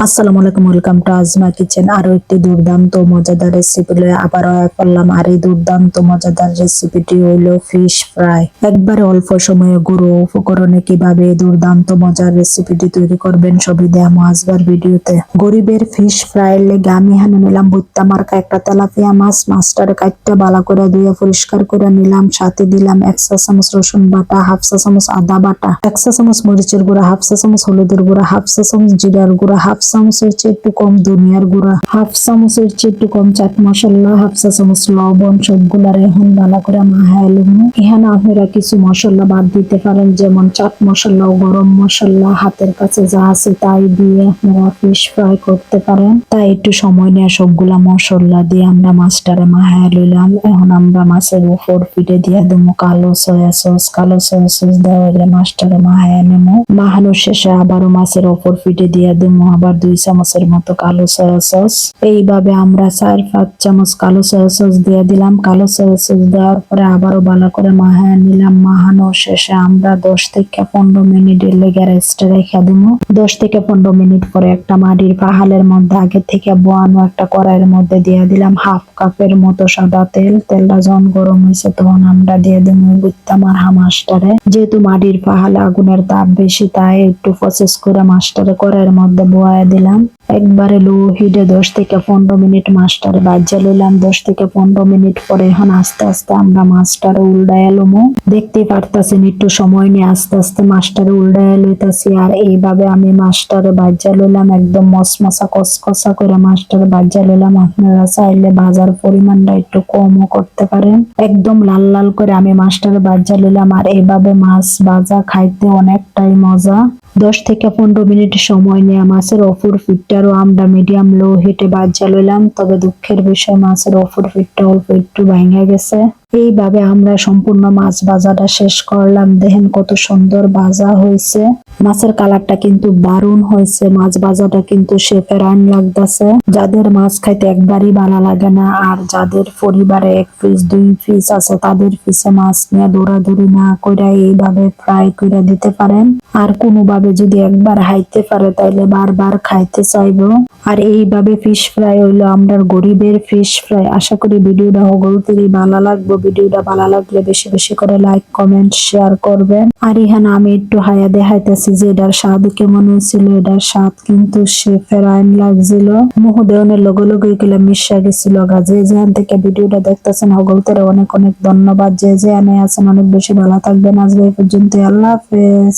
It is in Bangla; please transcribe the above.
আসসালামু আলাইকুম, ওয়েলকাম টু আজমা কিচেন। আরো একটি দুর্দান্ত মজাদার রেসিপি লয়ে আবারও করলাম। আর এই দুর্দান্ত মজাদার রেসিপিটি হইল ফিশ ফ্রাই। একবারে অল্প সময়ে গুঁড়ো উপকরণে কিভাবে এই দুর্দান্ত মজার রেসিপিটি তৈরি করবেন সবই দেখাবো আজকের ভিডিওতে। গরিবের ফিশ ফ্রাই লেগে আমি হানে নিলাম ভুট্টা মার্কা একটা তেলাপিয়া মাছ। মাছটারে কাটটা বালা করে ধুয়ে পরিষ্কার করে নিলাম। সাথে দিলাম 1 চা চামচ রসুন বাটা, 1/2 চা চামচ আদা বাটা, 1 চা চামচ মরিচের গুঁড়া, 1/2 চা চামচ হলুদের গুঁড়া, 1/2 চা চামচ জিরার গুঁড়া, 1/2 চামচের চেয়ে একটু কম ধনিয়ার গুঁড়া, 1/2 চামচের চেয়ে একটু কম চাট মশলা, 1/2 চা চামচ লবণ। সবগুলার এখন ভালো করে মাখায় লুম। এখানে আপনারা কিছু মশলা বাদ দিতে পারেন, যেমন চাট মশলা ও গরম মশলা। হাতের কাছে যা আছে তাই দিয়ে আপনারা ফিশ ফ্রাই করতে পারেন। তাই একটু সময় নিয়ে সবগুলা মশলা দিয়ে আমরা মাছটারে মাখায় লইলাম। এখন আমরা মাছের উপর পিঠে দিয়ে দেবো কালো সয়া সস। কালো সয়া সস দেওয়া হলে মাছটারে মাখায় নেবো। মাখানোর শেষে আবারও মাছের উপর পিঠে দিয়ে দেবো আবার 2 চামচের মতো কালো সয়া সস। এইভাবে আমরা 4-5 চামচ কালো সয়া সস দিয়ে দিলাম। কালো সয়া সস দেওয়ার পরে আবারও ভালো করে মাখায় নিলাম। মাখানোর শেষে আমরা 10 থেকে 15 মিনিটের লেগে রেস্টে রেখে দেবো। 10 থেকে 15 মিনিট পরে একটা মাটির পাহাড়ের মধ্যে আগে থেকে বোয়ানো একটা কড়াইয়ের মধ্যে দিয়ে দিলাম 1/2 কাপের মতো সাদা তেল। তেলটা যখন গরম হয়েছে তখন আমরা দিয়ে দেবো ভুট্টা মারা মাছটারে। যেহেতু মাটির পাহাড়ে আগুনের তাপ বেশি, তাই একটু প্রসেস করে মাছটারে কড়াইয়ের মধ্যে বোয়ায় দিলাম। একবারে লো হিটে 10 থেকে 15 মিনিট মাছটারে ভাজা লইলাম। 10 থেকে 15 মিনিট পরে এখন আস্তে আস্তে আমরা মাছটারে উল্টায় লমু। দেখতেই পারতাছেন একটু সময় নিয়ে আস্তে আস্তে মাছটারে উল্টায় লইতাছি। আর এইভাবে আমি মাছটারে ভাজা লইলাম, একদম মশমশা কসকসা করে মাছটারে ভাজা লইলাম। আপনারা চাইলে ভাজার পরিমাণটা একটু কমও করতে পারেন। একদম লাল লাল করে আমি মাছটারে ভাজা লইলাম। আর এইভাবে মাছ ভাজা খাইতে অনেকটাই মজা। 10 থেকে 15 মিনিট সময় নিয়ে মাছের অপর পিঠটারও আমরা মিডিয়াম লো হিটে ভাজা লইলাম। তবে দুঃখের বিষয় মাছের অপর পিঠটা অল্প একটু ভেঙে গেছে। এইভাবে আমরা সম্পূর্ণ মাছ ভাজাটা শেষ করলাম। দেখেন কত সুন্দর ভাজা হয়েছে। মাছের কালারটা কিন্তু দারুণ হয়েছে। মাছ ভাজাটা কিন্তু শেফের আইন লাগতেছে। যাদের মাছ খাইতে একবারই ভালো লাগে না, আর যাদের পরিবারে 1 পিস 2 পিস আছে, তাদের পিছে মাছ নিয়ে দৌড়াদৌড়ি না কইরা এইভাবে ফ্রাই করে দিতে পারেন। আর কোনোভাবে যদি একবার খাইতে পারে তাইলে বারবার খাইতে চাইবো। আর এইভাবে ফিশ ফ্রাই হইলো আমরা গরিবের ফিশ ফ্রাই। আশা করি ভিডিওটা হগলতেই ভালো লাগবে। ভিডিওটা ভালো লাগলে বেশি বেশি করে লাইক কমেন্ট শেয়ার করবেন। আর এখানে আমি একটু হায়া দেখাইতেছি যে এটার স্বাদ কেমন হয়েছিল। এটার স্বাদ কিন্তু শেফের আইন লাগছিল। মহোদয়নের লগে লগে গেলে মিশা গেছিল গা। যে যেখান থেকে ভিডিওটা দেখতেছেন হগলতের অনেক অনেক ধন্যবাদ। যে যে আনে আছেন অনেক বেশি ভালো থাকবেন। আজকে এই পর্যন্ত, আল্লাহ হাফেজ।